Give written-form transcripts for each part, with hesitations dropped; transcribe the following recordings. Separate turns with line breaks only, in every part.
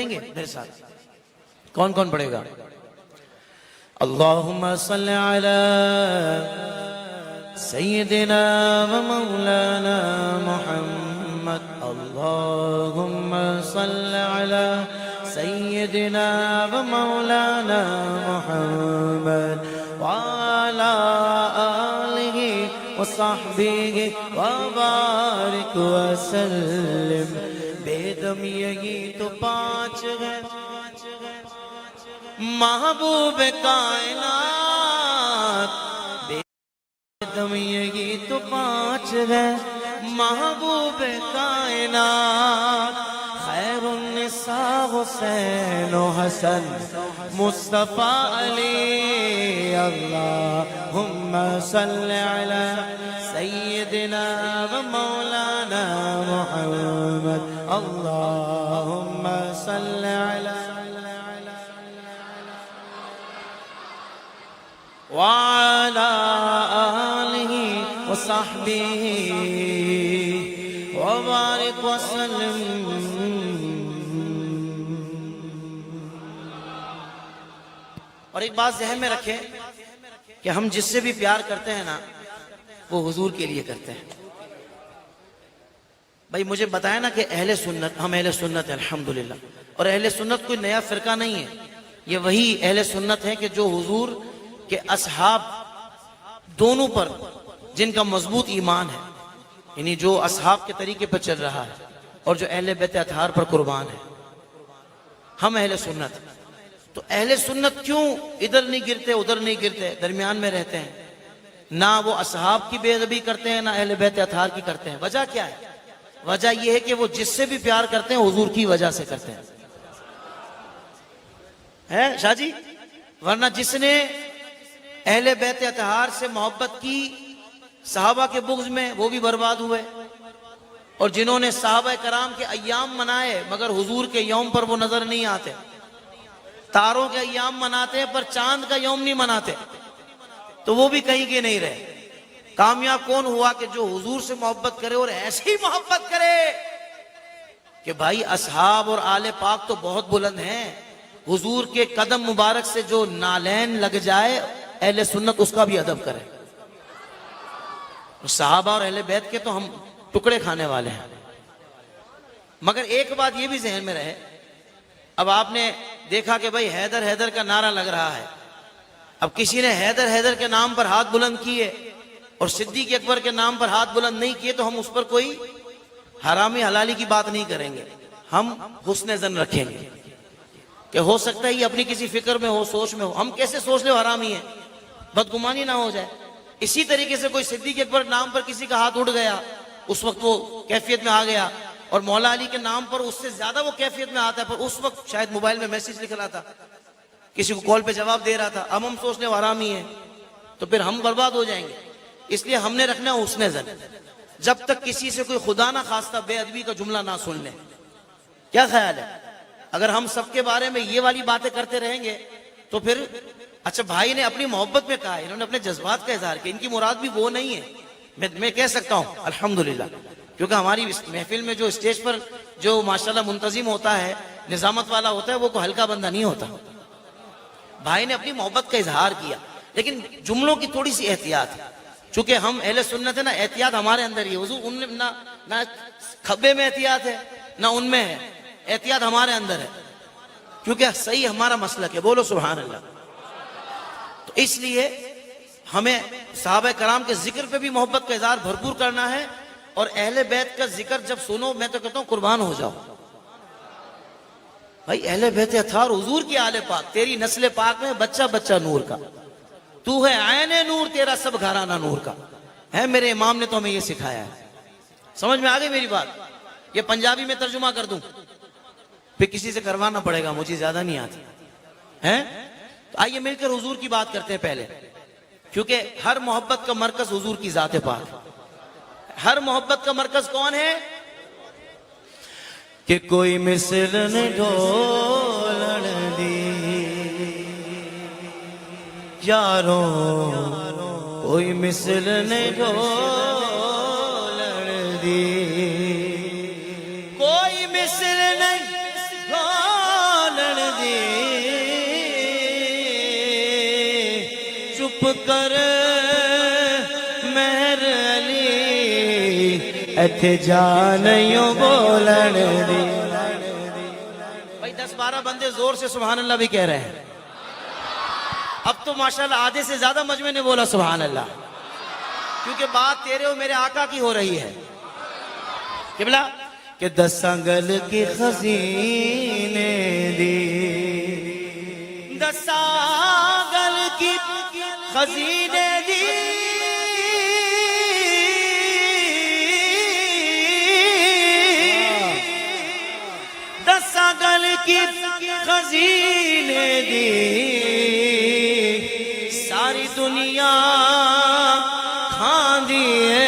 پڑھیں گے میرے ساتھ؟ کون کون پڑھے گا؟ اللہم صلی علی سیدنا و مولانا محمد، اللہم صلی علی سیدنا و مولانا محمد وعلی آلہ وصحبہ وبارک وسلم۔ بے دم یہی تو پانچ ہے محبوب کائنات، بے دم یہی تو پانچ ہے محبوب کائنات، خیر النساء حسین و حسن مصطفیٰ علی، اللہم صلی علی سیدنا و مولانا محمد، اللہم صلی علی وعلى آلہ وصحبہ وبارک وسلم۔ اور ایک بات ذہن میں رکھیں کہ ہم جس سے بھی پیار کرتے ہیں نا وہ حضور کے لیے کرتے ہیں۔ بھائی مجھے بتایا نا کہ اہل سنت، ہم اہل سنت ہیں الحمدللہ، اور اہل سنت کوئی نیا فرقہ نہیں ہے، یہ وہی اہل سنت ہے کہ جو حضور کہ اصحاب دونوں پر جن کا مضبوط ایمان ہے، یعنی جو اصحاب کے طریقے پر چل رہا ہے اور جو اہل بیت اطہار پر قربان ہے، ہم اہل سنت۔ تو اہل سنت کیوں ادھر نہیں گرتے ادھر نہیں گرتے، درمیان میں رہتے ہیں؟ نہ وہ اصحاب کی بے ادبی کرتے ہیں نہ اہل بیت اطہار کی کرتے ہیں۔ وجہ کیا ہے؟ وجہ یہ ہے کہ وہ جس سے بھی پیار کرتے ہیں حضور کی وجہ سے کرتے ہیں، ہے شاہ جی؟ ورنہ جس نے اہل بیت اطہار سے محبت کی صحابہ کے بغض میں وہ بھی برباد ہوئے، اور جنہوں نے صحابہ کرام کے ایام منائے مگر حضور کے یوم پر وہ نظر نہیں آتے، تاروں کے ایام مناتے ہیں پر چاند کا یوم نہیں مناتے، تو وہ بھی کہیں کے نہیں رہے۔ کامیاب کون ہوا کہ جو حضور سے محبت کرے اور ایسی محبت کرے کہ بھائی اصحاب اور آل پاک تو بہت بلند ہیں، حضور کے قدم مبارک سے جو نالین لگ جائے اہل سنت اس کا بھی ادب کرے۔ صحابہ اور اہل بیت کے تو ہم ٹکڑے کھانے والے ہیں، مگر ایک بات یہ بھی ذہن میں رہے، اب آپ نے دیکھا کہ بھائی حیدر حیدر کا نعرہ لگ رہا ہے، اب کسی نے حیدر حیدر کے نام پر ہاتھ بلند کیے اور صدیق اکبر کے نام پر ہاتھ بلند نہیں کیے تو ہم اس پر کوئی حرامی حلالی کی بات نہیں کریں گے، ہم حسن ظن رکھیں گے کہ ہو سکتا ہے یہ اپنی کسی فکر میں ہو، سوچ میں ہو، ہم کیسے سوچ لے حرامی ہے، بدگمانی نہ ہو جائے۔ اسی طریقے سے کوئی صدیق اکبر نام پر کسی کا ہاتھ اٹھ گیا، اس وقت وہ کیفیت میں آ گیا، اور مولا علی کے نام پر اس سے زیادہ وہ کیفیت میں آتا ہے، پر اس وقت شاید موبائل میں میسیج لکھ رہا تھا، کسی کو کال پہ جواب دے رہا تھا، اب ہم سوچ لیں وہ حرامی ہے تو پھر ہم برباد ہو جائیں گے۔ اس لیے ہم نے رکھنا ہے حسن ظن، جب تک کسی سے کوئی خدا نہ خواستہ بے ادبی کا جملہ نہ سن لیں۔ کیا خیال ہے؟ اگر ہم سب کے بارے میں یہ والی باتیں کرتے رہیں گے تو پھر اچھا بھائی نے اپنی محبت میں کہا، انہوں نے اپنے جذبات کا اظہار کیا، ان کی مراد بھی وہ نہیں ہے، میں کہہ سکتا ہوں الحمدللہ، کیونکہ ہماری محفل میں جو اسٹیج پر جو ماشاءاللہ منتظم ہوتا ہے، نظامت والا ہوتا ہے، وہ کوئی ہلکا بندہ نہیں ہوتا۔ بھائی نے اپنی محبت کا اظہار کیا، لیکن جملوں کی تھوڑی سی احتیاط ہے، چونکہ ہم اہل سنت ہیں نا، احتیاط ہمارے اندر ہی ہے، حضور ان میں نہ کھبے میں احتیاط ہے نہ ان میں ہے، احتیاط ہمارے اندر ہے، کیونکہ صحیح ہمارا مسلک ہے، بولو سبحان اللہ۔ تو اس لیے ہمیں صحابہ کرام کے ذکر پہ بھی محبت کا اظہار بھرپور کرنا ہے، اور اہل بیت کا ذکر جب سنو میں تو کہتا ہوں قربان ہو جاؤ۔ بھائی اہل بیت اطہار حضور کی آل پاک، تیری نسل پاک میں بچہ بچہ نور کا، تو ہے عین نور، تیرا سب گھرانہ نور کا ہے، میرے امام نے تو ہمیں یہ سکھایا ہے۔ سمجھ میں آ گئی میری بات؟ یہ پنجابی میں ترجمہ کر دوں پھر کسی سے کروانا پڑے گا، مجھے زیادہ نہیں آتی ہے۔ تو آئیے مل کر حضور کی بات کرتے ہیں پہلے، کیونکہ ہر محبت کا مرکز حضور کی ذات پاک ہے۔ ہر محبت کا مرکز کون ہے؟ کہ کوئی مثل نے ڈھولن دی یاروں، کوئی مثل نے ڈھولن دی، کوئی مثل نہیں ڈھولن چپ کر مہر علی ایتھے جانیوں بولن دی. بھائی 10-12 بندے زور سے سبحان اللہ بھی کہہ رہے ہیں. اب تو ماشاءاللہ آدھے سے زیادہ مجمع نے بولا سبحان اللہ, کیونکہ بات تیرے اور میرے آقا کی ہو رہی ہے. قبلہ کہ 10 گل کی خزینے دی, 10 گل کی خزینے دی, گل کی خزینے دی, ساری دنیا کھان دیے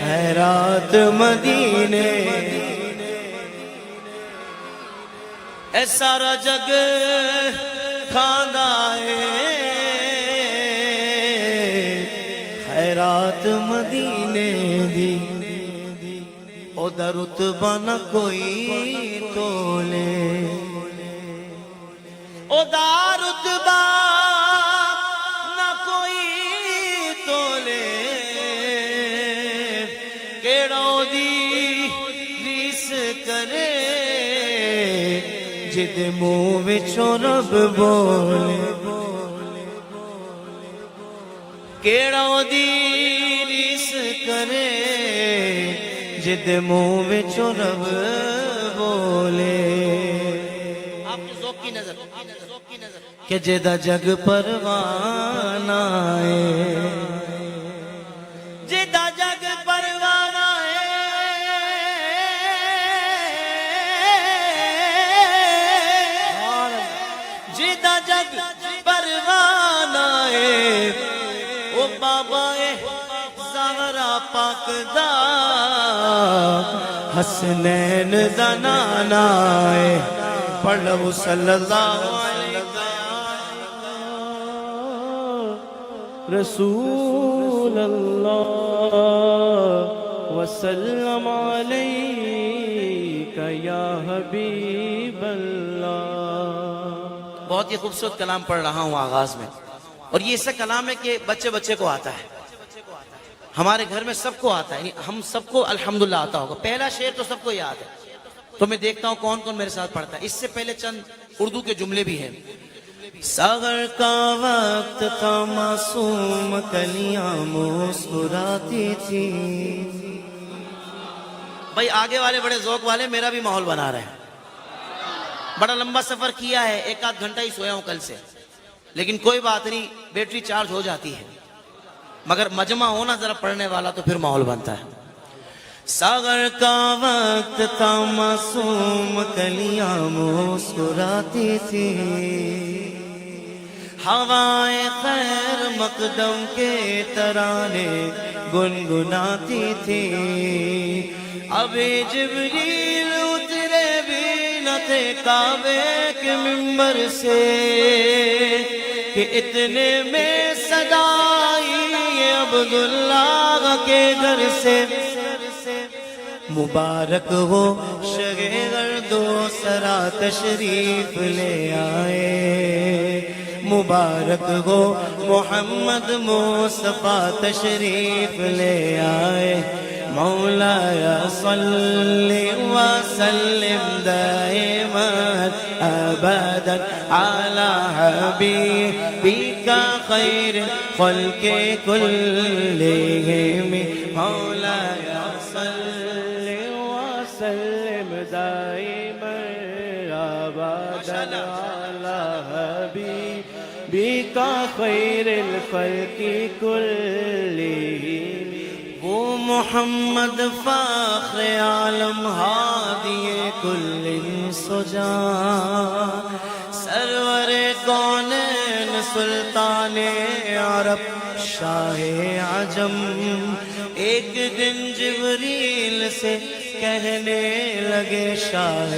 خیرات مدینے. اے سارا جگ کھاندا ہے خیرات مدینے دی. او دا رتبہ نہ کوئی تولے, او دا رتبہ نہ کوئی تولے, کیڑا دی ریس کرے جد منہ وچوں رب بولے, کیڑا دی ریس کرے جد منہ وچوں رب بولے. آپ کی ذوق کی نظر کہ جدا جگ پروانہ ہے, جدا جگ پروانہ ہے, جدا جگ پروانہ ہے, او بابا زہرا پاک دا حسنین دا نانا ہے. پڑھ لو صلی اللہ علیہ
رسول اللہ وسلم علیکہ یا حبیب اللہ.
بہت ہی خوبصورت کلام پڑھ رہا ہوں آغاز میں, اور یہ ایسا کلام ہے کہ بچے بچے کو آتا ہے, ہمارے گھر میں سب کو آتا ہے, یعنی ہم سب کو الحمدللہ آتا ہوگا. پہلا شعر تو سب کو یاد ہے, تو میں دیکھتا ہوں کون کون میرے ساتھ پڑھتا ہے. اس سے پہلے چند اردو کے جملے بھی ہیں. ساغر کا وقت تھا معصوم کلیاں مسکراتی تھی. بھائی آگے والے بڑے ذوق والے میرا بھی ماحول بنا رہے ہیں. بڑا لمبا سفر کیا ہے, 1-8 گھنٹہ ہی سویا ہوں کل سے, لیکن کوئی بات نہیں, بیٹری چارج ہو جاتی ہے. مگر مجمع ہونا ذرا پڑھنے والا تو پھر ماحول بنتا ہے. ساغر کا وقت تھا معصوم کلیاں مسکراتی تھی, ہوائیں خیر مقدم کے ترانے گنگناتی تھی. ابھی جبریل اترے بھی نہ تھے کعبے کے منبر سے کہ اتنے میں صدا عبداللہ کے گھر سے. مبارک ہو شگرد و سرا تشریف لے آئے, مبارک ہو محمد مصطفیٰ تشریف لے آئے. مولایا صلی وسلم دائما ابدا علی حبیبک خیر خلق کلہم. مولایا صلی
وسلم دائما ابدا علی حبیبک خیر الخلق کلہم.
وہ محمد فخر عالم ہادی کل سجا, سرور کونین سلطان عرب شاہ عجم. ایک دن جبریل سے کہنے لگے شاہ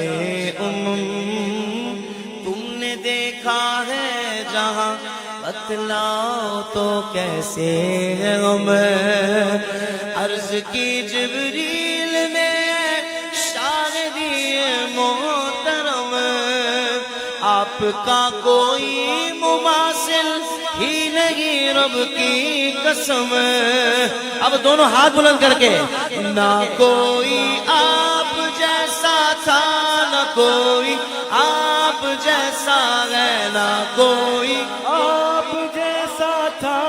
تم نے دیکھا ہے جہاں بتلاؤ تو کیسے ہے غم. عرض کی جبریل نے شاہدی محترم, آپ کا کوئی مماثل ہی نہیں رب کی قسم. اب دونوں ہاتھ بلند کر کے نہ کوئی آپ جیسا تھا نہ کوئی آپ جیسا ہے نہ کوئی
آپ جیسا تھا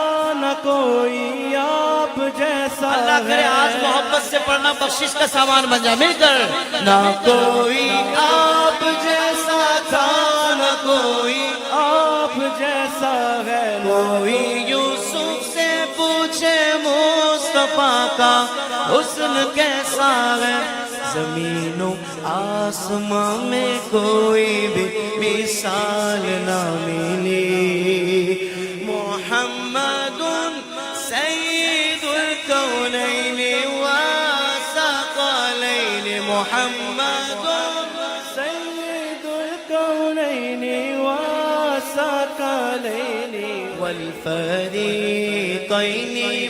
نہ کوئی آپ جیسا.
اللہ کرے آج محبت سے پڑھنا بخشش کا سامان بن جائے. مل کر نہ کوئی آپ جیسا تھا نہ کوئی
آپ جیسا ہے.
کوئی یوسف سے پوچھے مصطفیٰ کا حسن کیسا ہے. زمین و آسمان میں کوئی بھی مثال نہ ملی. محمد سید الکونین والثقلین. محمد
سید الکونین والثقلین
والفریقین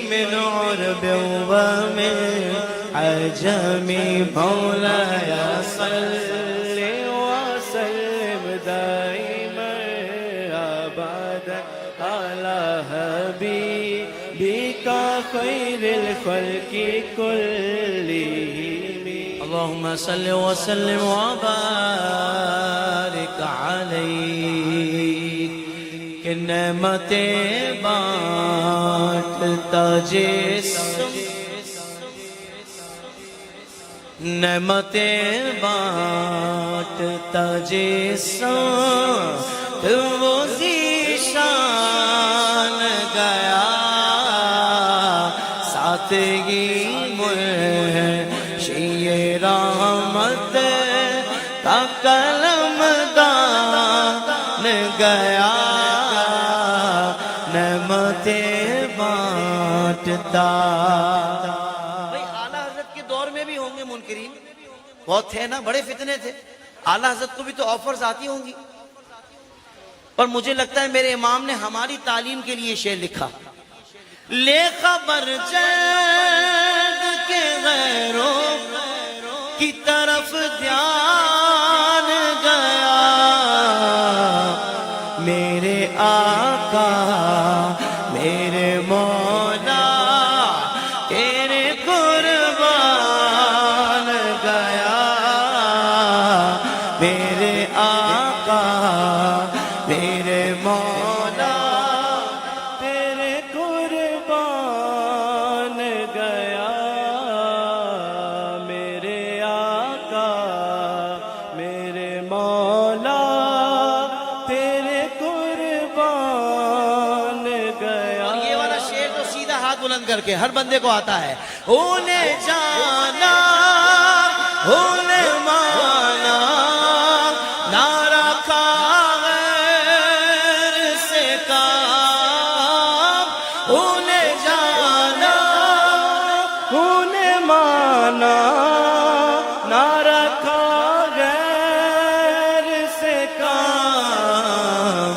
من عرب ومن عجم. مولاي
صل وسلم دائما ابدا على حبيبك خير الخلق كلهم.
اللهم صل وسلم وبارك عليك. کہ نعمتیں بانٹتا جسم نعمتیں بانٹتا جسم وہ ذیشان گیا. سادگی منشی رحمت کا قلم دان گیا. نعمتیں بانٹتا. اعلیٰ حضرت کے دور میں بھی ہوں گے منکرین, بہت تھے نا, بڑے فتنے تھے. اعلیٰ حضرت کو بھی تو آفرز آتی ہوں گی, پر مجھے لگتا ہے میرے امام نے ہماری تعلیم کے لیے شعر لکھا. لے خبر جلد کے غیروں کی طرف دھیان گیا. میرے آقا میرے مولا تیرے قربان گیا. میرے آقا میرے مولا
تیرے قربان گیا. میرے آقا میرے مولا تیرے قربان گیا.
اور یہ والا شعر تو سیدھا ہاتھ بلند کر کے ہر بندے کو آتا ہے. انہیں جانا انہیں مانا نہ رکھا غیر سے کام. انہیں جانا
انہیں مانا نہ رکھا غیر سے کام.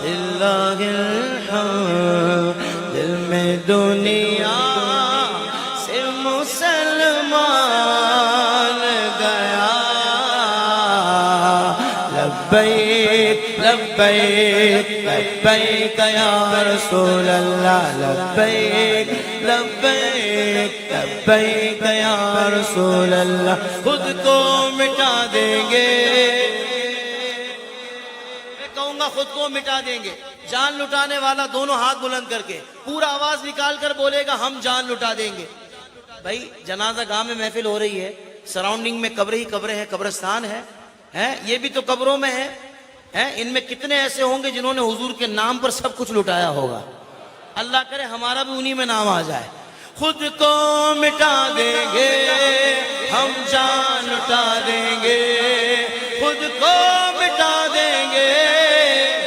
للہ الحمد دل میں دنیا سے مسلمان گیا. لبیک لبیک لبیک یا رسول اللہ. لبیک لبیک لبیک یا رسول اللہ. خود کو مٹا دیں گے, میں کہوں گا خود کو مٹا دیں گے. جان لٹانے والا دونوں ہاتھ بلند کر کے پورا آواز نکال کر بولے گا ہم جان لٹا دیں گے. بھائی جنازہ گاہ میں محفل ہو رہی ہے, سراؤنڈنگ میں قبریں ہی قبریں ہیں, قبرستان ہے, یہ بھی تو قبروں میں ہے. ان میں کتنے ایسے ہوں گے جنہوں نے حضور کے نام پر سب کچھ لٹایا ہوگا. اللہ کرے ہمارا بھی انہی میں نام آ جائے. خود کو مٹا دیں گے ہم جان لٹا دیں گے. خود کو مٹا دیں گے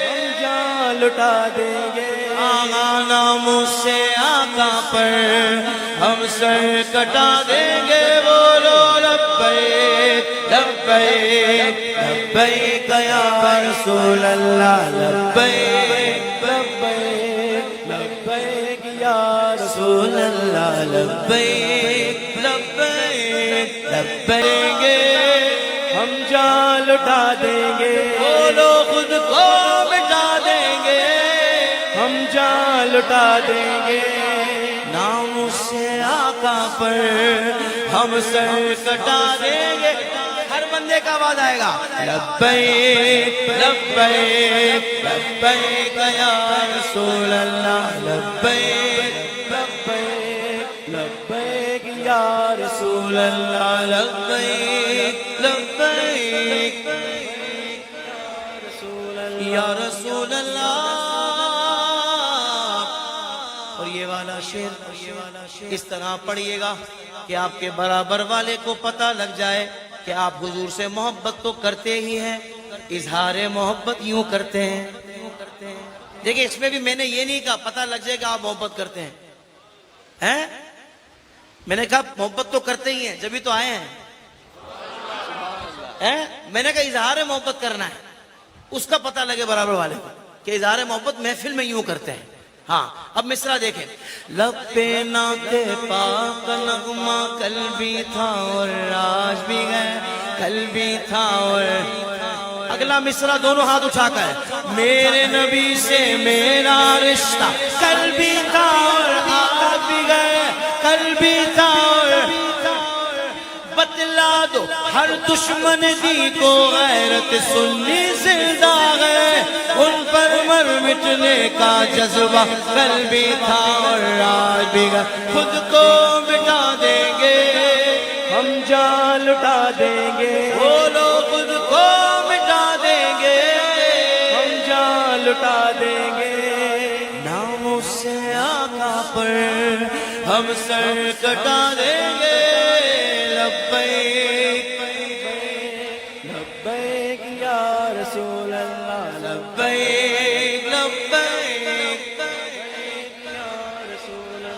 ہم جان لٹا دیں گے.
آغا نام سے آقا پر ہم سر کٹا دیں گے. بولو لبیک لبیک لبیک یا رسول اللہ. لبیک
لبیک لبیک یا
رسول اللہ. لبیک لبیک لبیک
ہم جان لٹا دیں گے.
بولو خود
جان لٹا دیں گے
نام سے آقا پر ہم سر کٹا دیں گے. ہر بندے کا آواز آئے گا لبیک لبیک لبیک یا رسول اللہ لبیک
لبیک لبیک یا رسول اللہ
لبیک لبیک یا رسول اللہ. اور یہ والا شعر اس طرح پڑھیے گا کہ آپ کے برابر والے کو پتہ لگ جائے کہ آپ حضور سے محبت تو کرتے ہی ہیں, اظہار محبت یوں کرتے ہیں. دیکھیں اس میں بھی میں نے یہ نہیں کہا پتہ لگ جائے کہ آپ محبت کرتے ہیں, میں نے کہا محبت تو کرتے ہی ہیں جبھی تو آئے ہیں. میں نے کہا اظہار محبت کرنا ہے, اس کا پتہ لگے برابر والے کو کہ اظہار محبت محفل میں یوں کرتے ہیں. ہاں اب مصرع دیکھیں. لب پہ نعت پاک نغمہ کل بھی تھا اور آج بھی ہے, کل بھی تھا اور اگلا مصرع دونوں ہاتھ اٹھا کر ہے. میرے نبی سے میرا رشتہ کل بھی تھا اور آج بھی ہے, کل بھی تھا اور بتلا دو ہر دشمن دی کو غیرت سنی زندہ ہے, ان پر مر مٹنے کا جذبہ کل بھی تھا اور آج بھی ہے. خود کو مٹا دیں گے
ہم جان لٹا دیں گے
بولو خود کو مٹا دیں گے
ہم جان لٹا دیں گے
ناموں سے آقا پر ہم سر کٹا دیں گے. لبیک
لبیک یا رسول اللہ
لبیک لبیک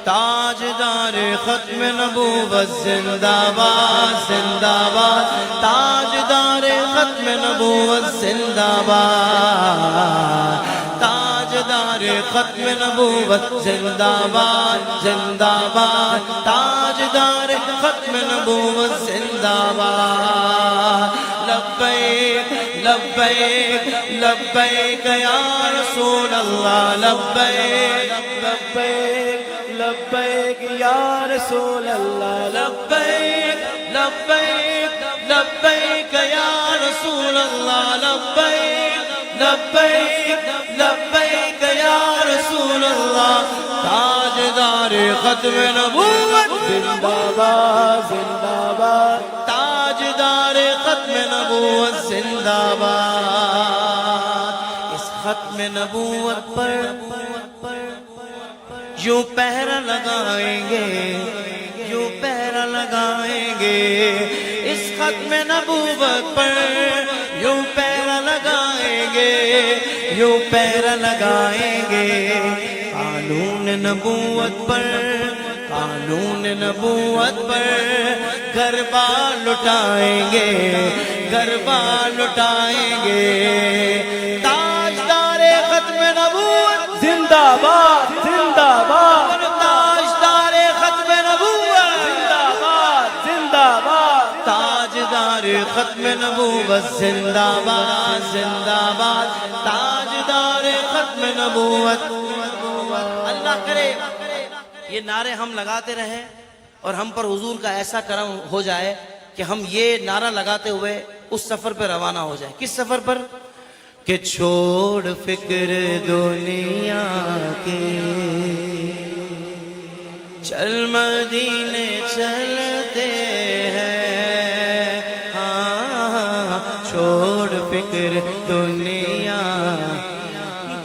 تاجدار ختم نبوت زندہ باد زندہ باد, تاجدار ختم نبوت زندہ باد, تاجدار ختم نبوت زندہ باد زندہ باد, تاجدار ختم نبوت زندہ باد. لبیک لبیک لبیک یا رسول اللہ لبیک
لبیک لبیک یا رسول اللہ
لبیک لبیک لبیک یا رسول اللہ لبیک لبیک لبیک یا رسول اللہ. تاجدار ختم نبوت
زندہ باد زندہ باد
تاجدار ختم نبوت زندہ باد. اس ختم نبوت پر یوں پہرا لگائیں گے یوں پہرا لگائیں گے, اس ختم نبوت پر یوں پہرا لگائیں گے یوں پہرا لگائیں گے. قانون نبوت پر قانون نبوت پر گربا لٹائیں گے گربا لٹائیں گے. تاجدار ختم نبوت
زندہ باد زندہ باد
تاجدار ختم نبوت
زندہ باد زندہ باد
تاجدار ختم نبوت زندہ باد زندہ باد, تاجدار ختم نبوت. اللہ کرے یہ نعرے ہم لگاتے رہیں اور ہم پر حضور کا ایسا کرم ہو جائے کہ ہم یہ نعرہ لگاتے ہوئے اس سفر پہ روانہ ہو جائیں. کس سفر پر؟ کہ چھوڑ فکر دنیا کی چل مدینے چلتے ہیں, ہاں چھوڑ فکر دنیا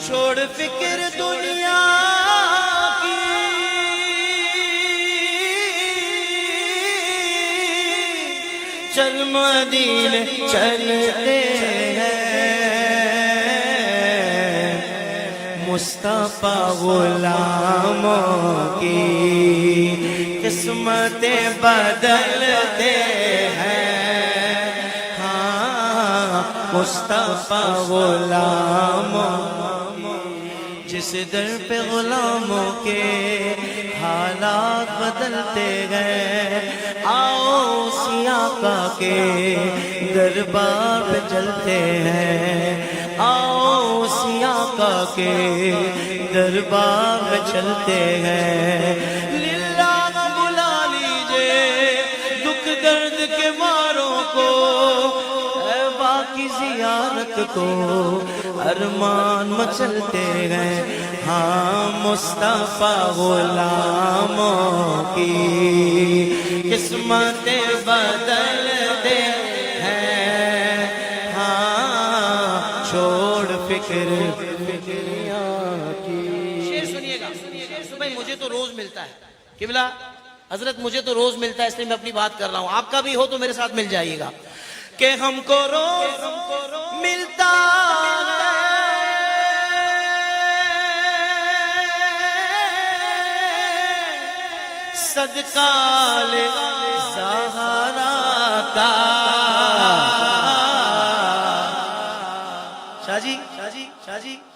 چھوڑ فکر دنیا کی چل مدینے چلتے ہیں. مصطفیٰ غلاموں کی قسمتیں بدلتے ہیں, ہاں مصطفیٰ غلاموں جس در پہ غلاموں کے حالات بدلتے گئے. آؤ سیاقہ کے دربار پہ چلتے ہیں, آؤ سیاقہ
آقا کے دربار میں چلتے ہیں. للہ بلا لیجئے دکھ درد کے ماروں کو، اے باقی زیارت کو ارمان مچلتے ہیں. ہاں مصطفیٰ غلاموں کی قسمتیں بدلتے ہیں. ہاں چھوڑ فکر فکریاں کی.
شعر سنیے گا. بھائی مجھے تو روز ملتا ہے قبلہ حضرت، مجھے تو روز ملتا ہے، اس لیے میں اپنی بات کر رہا ہوں. آپ کا بھی ہو تو میرے ساتھ مل جائیے گا کہ ہم کو روز ملتا
صدقہ لے زہرا کا.
شاہ جی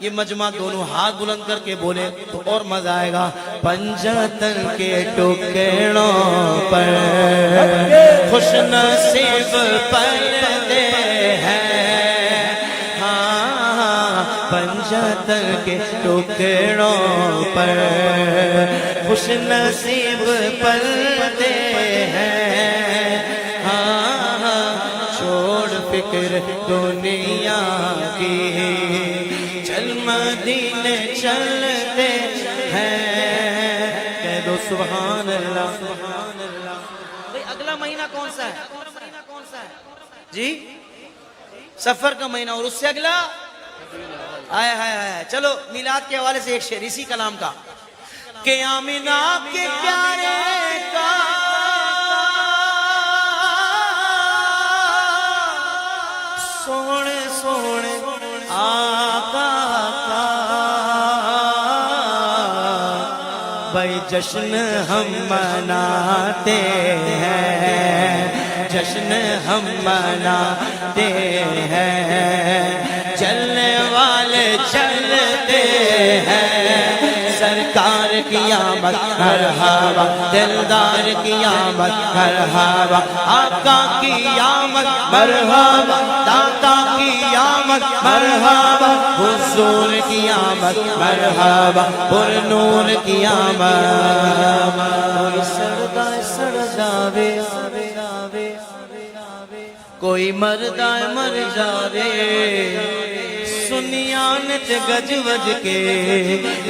یہ مجمع دونوں ہاتھ بلند کر کے بولے تو اور مزہ آئے گا.
پنجتن کے ٹکڑوں پر خوش نصیب پلتے ہیں. ہاں پنجتن کے ٹکڑوں پر خوش نصیب پلتے ہیں. ہاں چھوڑ فکر دنیا کی چل مدینے چلتے ہیں. کہہ دو سبحان اللہ.
بھئی اگلا مہینہ کون سا ہے جی؟ سفر کا مہینہ. اور اس سے اگلا آئے ہائے ہائے. چلو میلاد کے حوالے سے ایک شعر اسی کلام کا کہ آمینہ کے پیارے کا
سونے سونے آقا کا بھائی جشن ہم مناتے ہیں. جشن ہم مناتے ہیں. چلنے والے چلتے ہیں. سرکار کی آمد مرحبا، دلدار کی آمد مرحبا، آقا کی آمد مرحبا، داتا کی آمد مرحبا، حضور کی آمد مرحبا، پر نور کی آمد. کوئی سڑدا سڑ جاوے، کوئی مردہ مر جاوے. سنیان تے گج وج کے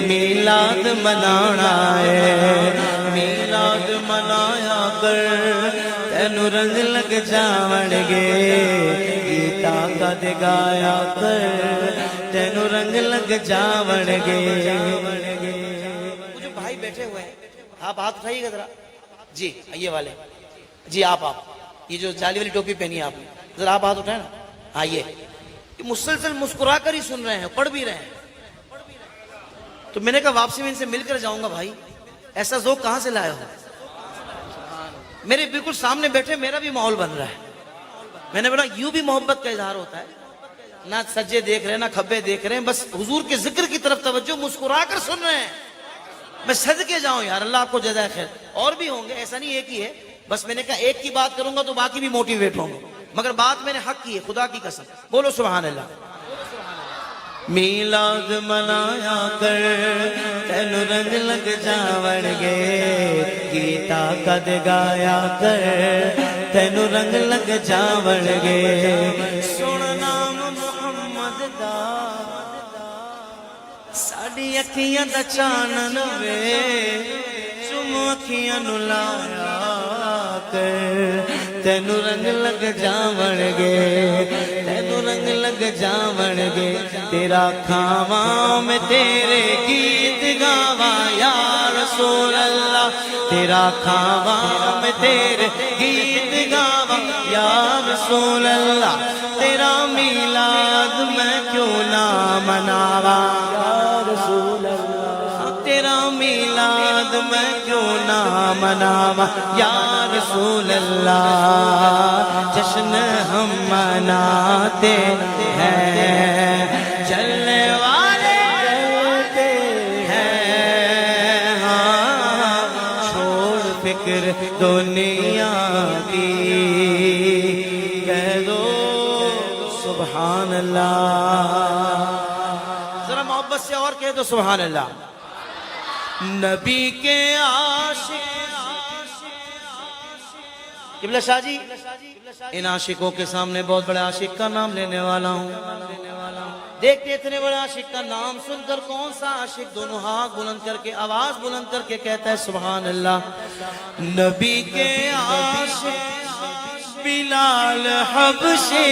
میلاد منانا ہے. میلاد منایا کر تینو رنگ لگ جاون گے. گیتا کا دگایا کر تینو رنگ لگ جاون گے.
وہ جو بھائی بیٹھے ہوئے ہیں آپ ہاتھ اٹھائیے گا ذرا. جی یہ والے جی آپ یہ جو جالی والی ٹوپی پہنی ہے آپ نے ذرا آپ ہاتھ اٹھائیں نا. آئیے مسلسل مسکرا کر ہی سن رہے ہیں، پڑھ بھی رہے ہیں. تو میں نے کہا واپسی میں ان سے مل کر جاؤں گا. بھائی ایسا ذوق کہاں سے لائے ہو؟ میرے بالکل سامنے بیٹھے میرا بھی ماحول بن رہا ہے. میں نے بولا یوں بھی محبت کا اظہار ہوتا ہے. نہ سجے دیکھ رہے ہیں نہ کھبے دیکھ رہے ہیں، بس حضور کے ذکر کی طرف توجہ، مسکرا کر سن رہے ہیں. میں صدقے جاؤں یار، اللہ آپ کو جزائے خیر. اور بھی ہوں گے، ایسا نہیں ایک ہی ہے. بس میں نے کہا ایک کی بات کروں گا تو باقی بھی موٹیویٹ ہوں گے، مگر بات میں نے حق کی ہے، خدا کی قسم. بولو سبحان اللہ.
میلاد منایا کر تینو رنگ لگ جاون گے. گیتا کد گایا کر تینو رنگ لگ جاون گے. سن نام محمد دا ساڈی اکھیاں دا چانن وے. چم اکھیاں نو لایا کر تینو رنگ لگ جاون گے. تینو رنگ لگ جاون گے. تیرا کھاواں میں تیرے گیت گاواں یا رسول اللہ. تیرا کھاواں میں تیرے گیت گاواں یا رسول اللہ. تیرا میلاد میں کیوں نہ مناواں یا رسول اللہ. تیرا میلاد میں کیوں نہ مناواں یا رسول اللہ. جشن ہم مناتے ہیں، چلنے والے چلتے ہیں. ہاں چھوڑ فکر دنیا کی، کہہ دو سبحان اللہ.
ذرا محبت سے اور کہے تو سبحان اللہ.
نبی کے عاشق
قبلہ شاہ جی ان عاشقوں کے سامنے بہت بڑے عاشق کا نام لینے والا ہوں. دیکھتے اتنے بڑے عاشق کا نام سن کر کون سا عاشق دونوں ہاتھ بلند کر کے آواز بلند کر کے کہتا ہے سبحان اللہ.
نبی کے عاشق بلال حبشی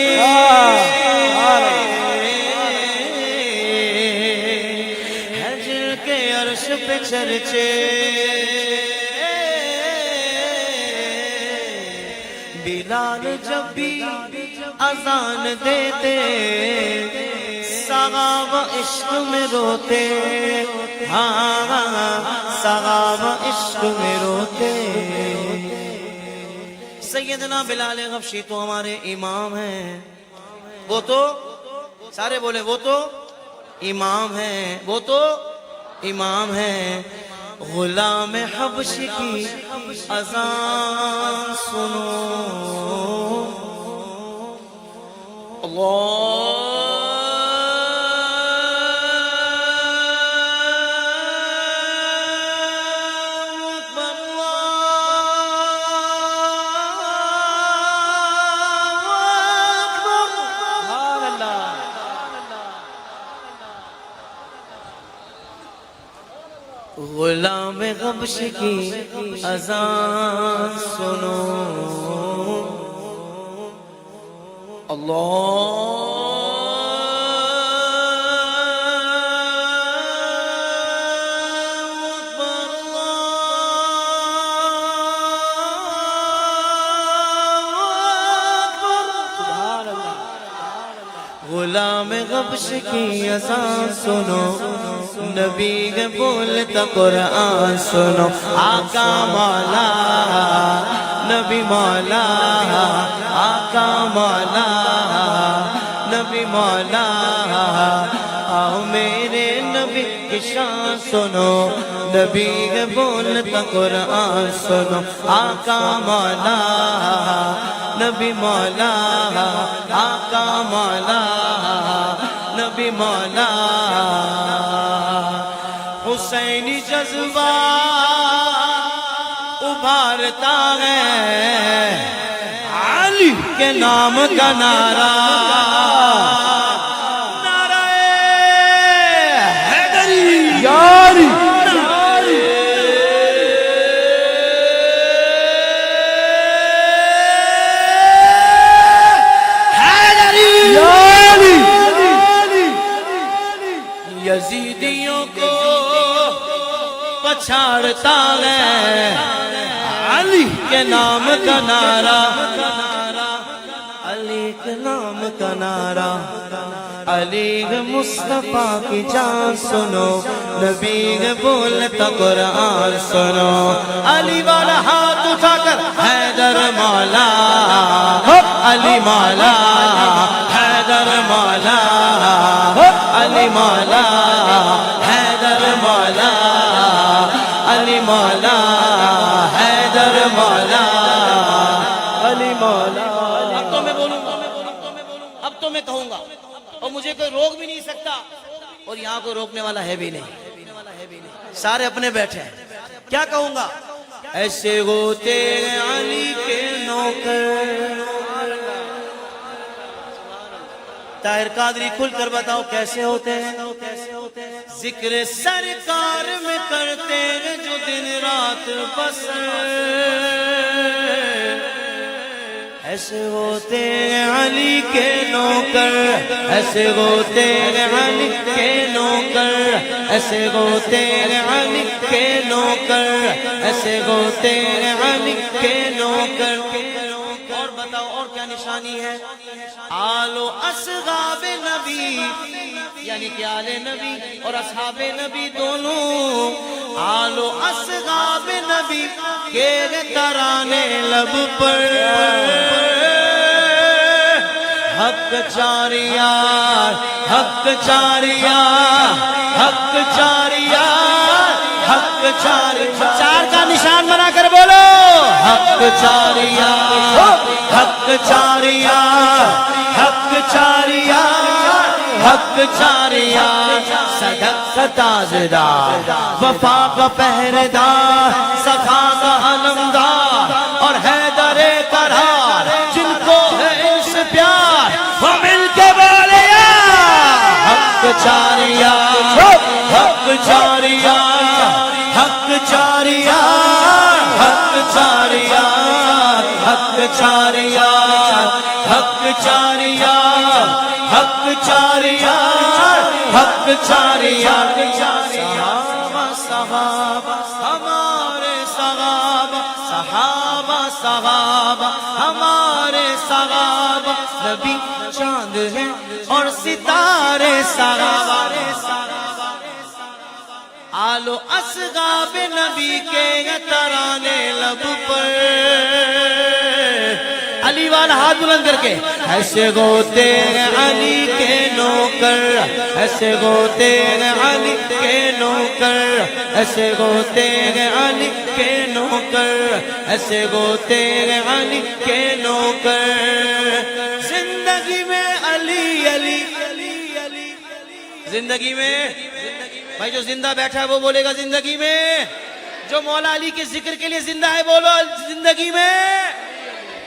ہجر کے عرش پہ چرچے
بلال جب بھی اذان دیتے سغاب عشق میں روتے ہاں سغاب عشق میں روتے.
سیدنا بلال حبشی تو ہمارے امام ہیں. وہ تو سارے بولے وہ تو امام ہیں. وہ تو امام ہیں.
غلام حبش کی اذان سنو غلام حبش کی اذان سنو غلام حبش کی اذان سنو نبی کے بولتا قرآن سنو. آقا مولا نبی مولا آقا مولا نبی مولا آؤ میرے نبی کی شان سنو. نبی کے بولتا قرآن سنو. آقا مولا نبی مولا آقا مولا نبی مولا. حسینی جذبہ ابھارتا ہے علی کے نام کا نعرہ. نعرہ حیدری یاری یزیدیوں کو پچھاڑتا ہے علی کے نام کا نعرہ. علی کے نام کا نعرہ. علی مصطفیٰ کی جان سنو. نبی بولتا قرآن سنو. علی والا ہاتھ اٹھا کر حیدر مولا علی مولا حیدر مولا علی مولا حیدر مولا علی مولا حیدر مولا علی مولا.
اب تو میں بولوں گا اب تو میں کہوں گا اور مجھے کوئی روک بھی نہیں سکتا اور یہاں کوئی روکنے والا ہے بھی نہیں. سارے اپنے بیٹھے ہیں. کیا کہوں گا؟
ایسے ہوتے علی کے نوکر.
طاہر قادری کھل کر بتاؤ کیسے ہوتے ہیں؟
ذکر سرکار میں کرتے ہیں جو دن رات بسر. ایسے ہوتے ہیں علی کے نوکر. ایسے ہوتے ہیں علی کے نوکر. ایسے ہوتے ہیں علی کے نوکر. ایسے ہوتے ہیں علی کے نوکر.
اور بتاؤ اور کیا نشانی ہے؟
آل و اصحاب نبی
یعنی کہ آل نبی
اور اصحاب نبی دونوں. آل و اصحاب نبی کے ترانے لب پر. حق چاریار حق چاریار حق چاریار حق چاریار.
چار کا نشان بنا کر بولو
حق چاریار حق چاریار حق چاریار حق جاریار صدق کا تاجدار وفا کا پہرےدار سخا کا علمدار اور حیدر قرار جن کو ہے ان سے پیار وہ مل کے بولے حق جاریار حق جاریار حق جاریار حق جاریار حق جاریار حق جاریار حق جاریار حق جاریار صحابہ صحابہ ہمارے صحابہ صحابہ صحابہ ہمارے صحابہ نبی چاند ہیں اور ستارے صحابہ آلو اصحاب نبی کے ترانے لب پر علی والا ہاتھ بلند کر کے ایسے گوتے علی کے نوکر ایسے گوتے علی کے نوکر ایسے گوتے علی کے نوکر ایسے گوتے علی کے نوکر زندگی میں علی علی زندگی میں بھائی جو زندہ بیٹھا ہے وہ بولے گا زندگی میں جو مولا علی کے ذکر کے لیے زندہ ہے بولو زندگی میں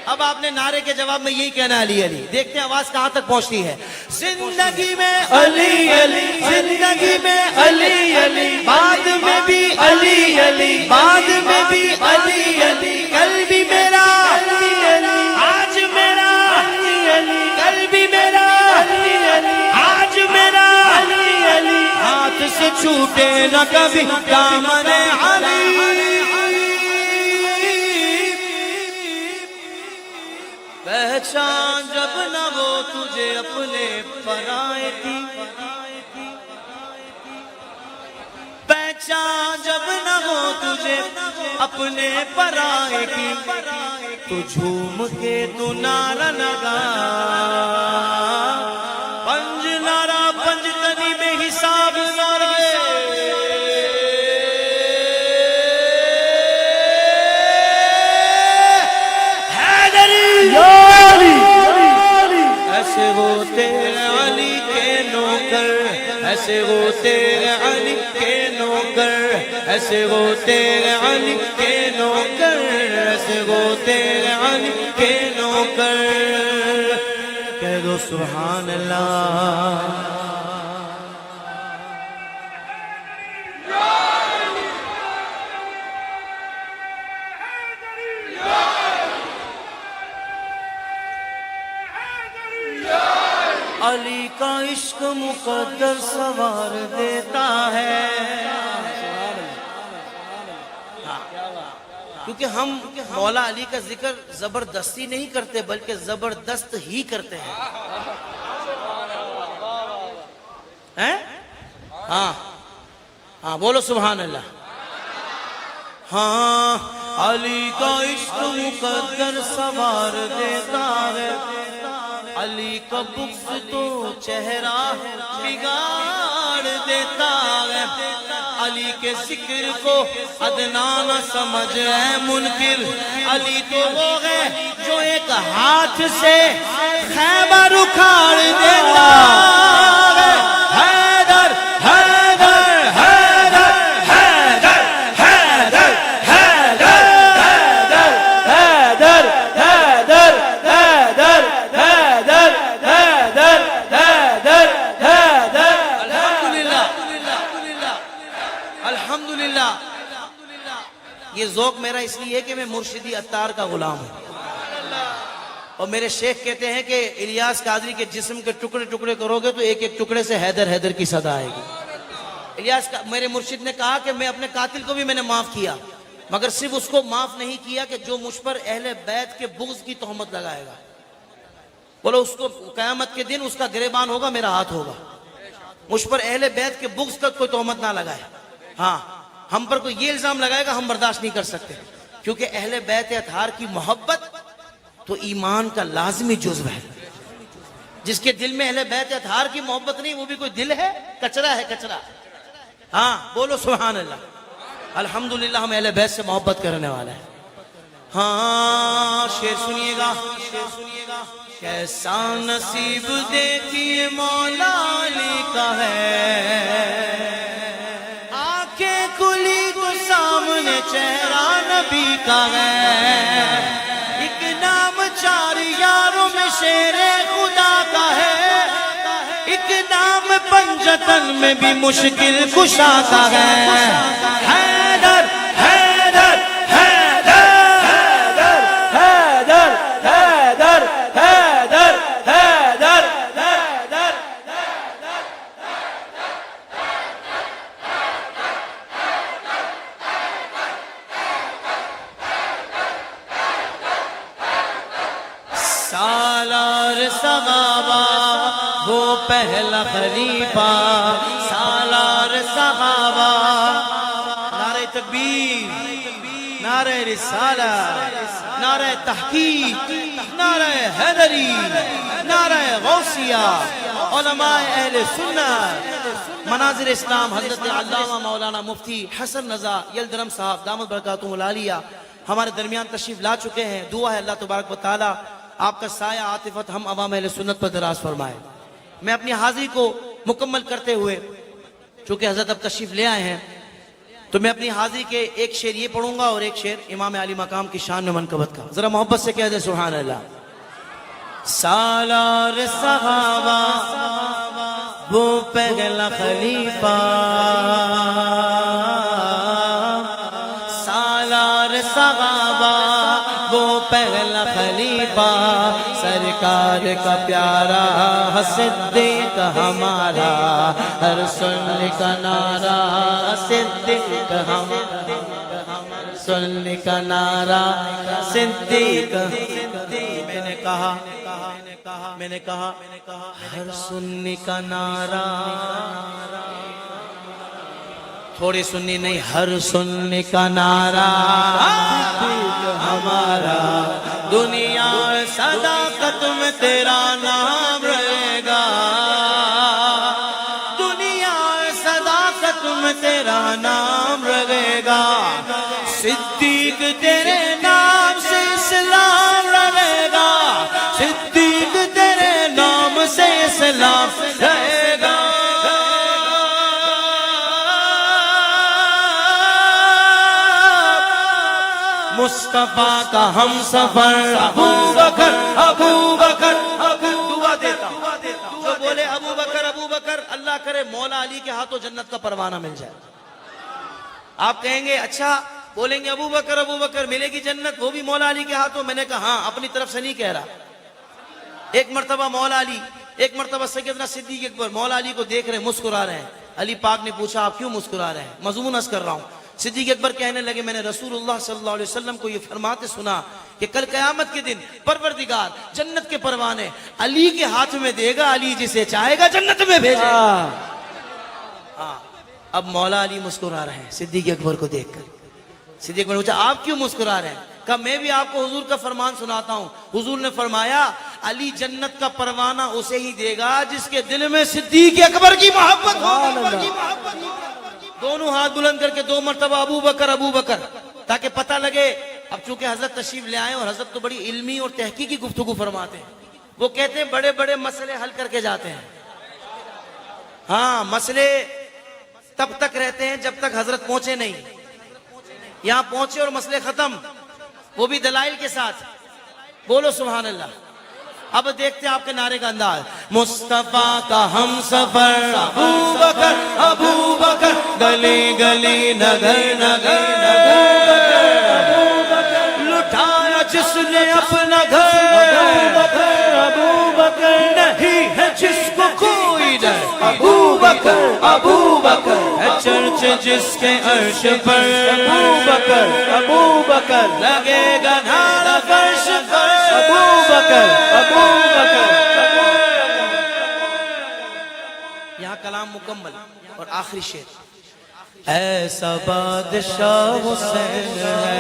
اب آپ نے نعرے کے جواب میں یہی کہنا علی علی دیکھتے ہیں آواز کہاں تک پہنچتی ہے زندگی میں علی علی زندگی میں علی علی بعد میں بھی علی علی بعد میں بھی علی علی کل بھی میرا علی علی آج میرا علی علی کل بھی میرا علی علی آج میرا علی علی ہاتھ سے چھوٹے نہ کبھی دامن علی پہچان جب نہ وہ تجھے اپنے پرائے کی پہچان جب نہ وہ تجھے اپنے پرائے کی تو جھوم کے تو نعرہ لگا پنج نعرہ پنج تنی میں حساب نعرہ ایسے وہ تیرے علی کے نوکر ایسے وہ تیرے علی کے نوکر ایسے وہ تیرے علی کے نوکر ایسے وہ تیرے علی کے نوکر کہہ دو سبحان اللہ علی کا عشق مقدر سوار دیتا ہے کیونکہ ہم مولا علی کا ذکر زبردستی نہیں کرتے بلکہ زبردست ہی کرتے ہیں ہاں ہاں بولو سبحان اللہ ہاں علی کا عشق مقدر سوار دیتا ہے علی کا بغض تو چہرہ بگاڑ دیتا ہے علی کے ذکر کو ادنا نہ سمجھ ہے منکر علی تو وہ ہے جو ایک ہاتھ سے خیمہ اکھاڑ دیتا ہے حیدر حیدر حیدر حیدر حیدر حیدر حیدر حیدر یہ ذوق میرا اس لیے ہے کہ میں مرشدی عطار کا غلام ہوں اور میرے شیخ کہتے ہیں کہ الیاس قادری کے جسم کے ٹکڑے ٹکڑے کرو گے تو ایک ایک ٹکڑے سے حیدر حیدر کی صدا آئے گی میرے مرشد نے کہا کہ میں اپنے قاتل کو بھی میں نے معاف کیا مگر صرف اس کو معاف نہیں کیا کہ جو مجھ پر اہل بیت کے بغض کی تہمت لگائے گا بولو اس کو قیامت کے دن اس کا گریبان ہوگا میرا ہاتھ ہوگا مجھ پر اہل بیت کے بغض کا کوئی تہمت نہ لگائے ہاں ہم پر کوئی یہ الزام لگائے گا ہم برداشت نہیں کر سکتے کیونکہ اہل بیت اطہار کی محبت تو ایمان کا لازمی جزو ہے جس کے دل میں اہل بیت اطہار کی محبت نہیں وہ بھی کوئی دل ہے کچرا ہے کچرا ہاں بولو سبحان اللہ الحمدللہ ہم اہل بیت سے محبت کرنے والے ہیں ہاں شعر سنیے گا کیسا نصیب دیکھیے مولا علی کا ہے، آنکھیں کھلی تو سامنے چہرہ نبی کا ہے، ایک نام چار یاروں میں شیر خدا کا ہے، ایک نام پنجتن میں بھی مشکل کشا کا ہے، حیدر حیدر حیدر حیدر حیدر حیدر حیدر حیدر سالار صحابہ وہ پہلا خلیفہ، سالار صحابہ، نعرہ تکبیر، نعرہ رسالہ، نعرہ تحقیق، نعرہ حیدری، نعرہ غوثیہ، علماء اہل سنت، مناظر اسلام حضرت علامہ مولانا مفتی حسن رضا یلدرم صاحب دامت برکاتہم العالیہ ہمارے درمیان تشریف لا چکے ہیں۔ دعا ہے اللہ تبارک و تعالی آپ کا سایہ عاطفت ہم عوام اہل سنت پر دراز فرمائے۔ میں اپنی حاضری کو مکمل کرتے ہوئے، چونکہ حضرت اب تشریف لے آئے ہیں، تو میں اپنی حاضری کے ایک شعر یہ پڑھوں گا اور ایک شعر امام علی مقام کی شان میں منقبت کا۔ ذرا محبت سے کہہ دیں سبحان اللہ۔ سالار صحابہ وہ پہلا خلیفہ، سالار صحابہ وہ پہلا خلیفہ، سرکار کا پیارا صدیق ہمارا، ہر سننے کا نعرہ صدیق ہمارا، سننے کا نعرہ صدیق۔ میں نے کہا ہر سننے کا نعرہ، تھوڑی سننی نہیں، ہر سننے کا نعرہ ہمارا، دنیا صداقت میں تیرا نام رہے گا، دنیا صداقت میں تیرا نام رہے گا، صدیق تیرے نام سے اسلام رہے گا، صدیق تیرے نام سے اسلام رہے گا۔ مصطفیٰ کا ہم سفر ابو بکر، ابو بکر، دعا دیتا ہوں جو بولے ابو بکر ابو بکر، اللہ کرے مولا علی کے ہاتھوں جنت کا پروانہ مل جائے۔ آپ کہیں گے اچھا بولیں گے ابو بکر ملے گی جنت وہ بھی مولا علی کے ہاتھوں؟ میں نے کہا ہاں، اپنی طرف سے نہیں کہہ رہا۔ ایک مرتبہ مولا علی، ایک مرتبہ سیدنا صدیق اکبر مولا علی کو دیکھ رہے ہیں، مسکرا رہے ہیں۔ علی پاک نے پوچھا آپ کیوں مسکرا رہے ہیں؟ مضمون عرض کر رہا ہوں۔ صدیق اکبر کہنے لگے میں نے رسول اللہ صلی اللہ علیہ وسلم کو یہ فرماتے سنا کہ کل قیامت کے دن پروردگار جنت کے پروانے علی کے ہاتھ میں دے گا، علی جسے چاہے گا جنت میں بھیجے گا۔ اب مولا علی مسکرا رہے ہیں صدیق اکبر کو دیکھ کر۔ صدیق اکبر نے پوچھا آپ کیوں مسکرا رہے ہیں؟ کہا میں بھی آپ کو حضور کا فرمان سناتا ہوں۔ حضور نے فرمایا علی جنت کا پروانہ اسے ہی دے گا جس کے دل میں صدیق اکبر کی محبت ہو۔ دونوں ہاتھ بلند کر کے دو مرتبہ ابو بکر تاکہ پتہ لگے۔ اب چونکہ حضرت تشریف لے آئے اور حضرت تو بڑی علمی اور تحقیقی گفتگو فرماتے ہیں، وہ کہتے ہیں بڑے بڑے مسئلے حل کر کے جاتے ہیں۔ ہاں، مسئلے تب تک رہتے ہیں جب تک حضرت پہنچے نہیں، یہاں پہنچے اور مسئلے ختم، وہ بھی دلائل کے ساتھ۔ بولو سبحان اللہ۔ اب دیکھتے ہیں آپ کے نعرے کا انداز۔ مصطفیٰ کا ہم سفر ابو بکر، گلی گلی نگر نگر، لٹایا جس نے اپنا گھر، ابو بکر نہیں ہے جس کو کوئی ڈر، ابو بکر ہے چرچ جس کے عرش پر، ابو بکر لگے گا نعرہ فرش پر، ابو بکر۔ یہاں کلام مکمل اور آخری شعر۔ ایسا بادشاہ حسین ہے،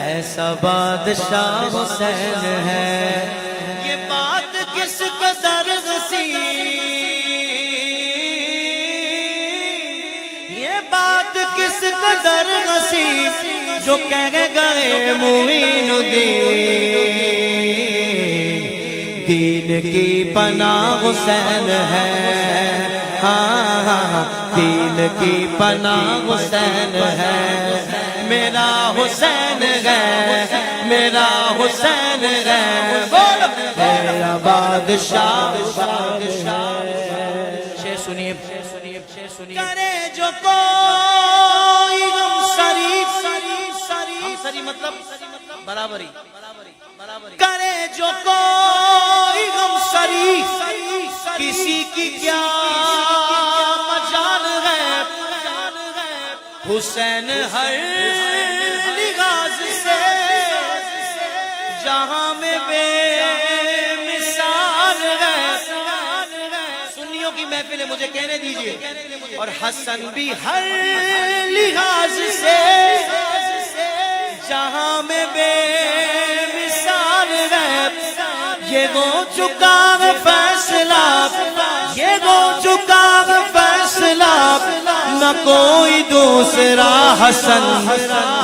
ایسا بادشاہ حسین ہے، یہ بات کس قدر حسین، یہ بات کس قدر حسین جو کہہ گئے معین الدین، دین کی پناہ حسین ہے، ہاں ہاں دین کی پناہ حسین ہے، میرا حسین ہے، میرا حسین ہے، بولو میرا بادشاہ، شے سنیے کرے جو کوئی غم سری،
ہم سری مطلب برابری،
کرے جو کوئی غم سری، کسی کی کیا مجال ہے، حسین ہر لحاظ سے جہاں میں بے مثال ہے، سنیوں کی محفل ہے مجھے کہنے دیجئے، اور حسن بھی ہر لحاظ سے جہاں میں بے مثال ہے، یہ ہو چکا ہے فیصلہ، یہ ہو چکا ہے فیصلہ، نہ کوئی دوسرا حسن،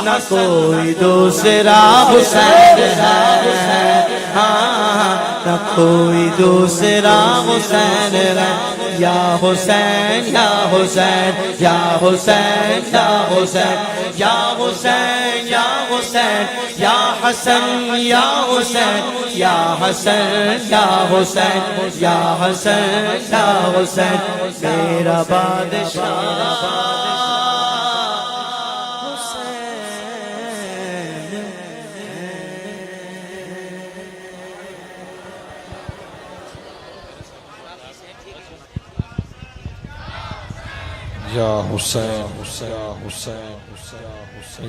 نہ کوئی دوسرا حسین ہے، ہاں نہ کوئی دوسرا حسین ہے، یا حسین یا حسین یا حسین یا حسین یا حسین یا حسین یا حسن یا حسین یا حسن یا حسین یا حسن یا حسین، میرا بادشاہ
یا حسین یا حسین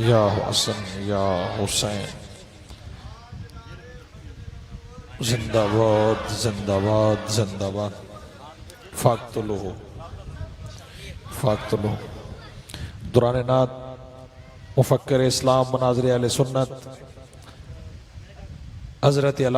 یا حسن یا حسین، زندہ باد زندہ باد زندہ باد، فاقتلوہ فاقتلوہ۔ دوران نعت مفکر اسلام مناظر اہل سنت حضرت